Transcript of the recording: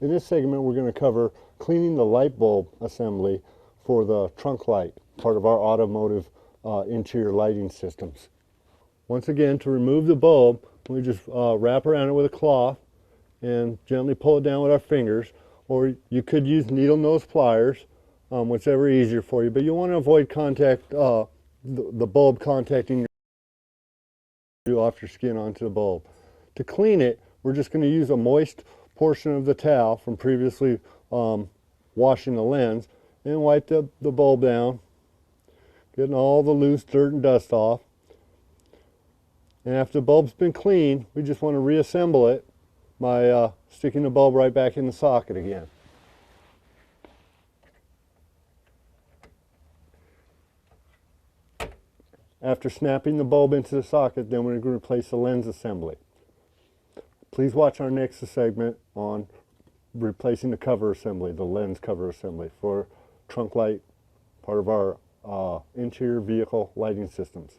In this segment, we're going to cover cleaning the light bulb assembly for the trunk light, part of our automotive interior lighting systems. Once again, to remove the bulb, we just wrap around it with a cloth and gently pull it down with our fingers, or you could use needle nose pliers, whichever easier for you, but you want to avoid contact, the bulb contacting off your skin onto the bulb. To clean it, we're just going to use a moist portion of the towel from previously washing the lens and wipe the bulb down, getting all the loose dirt and dust off. And after the bulb's been cleaned, we just want to reassemble it by sticking the bulb right back in the socket again. After snapping the bulb into the socket, then we're going to replace the lens assembly. Please watch our next segment on replacing the cover assembly, the lens cover assembly for trunk light, part of our interior vehicle lighting systems.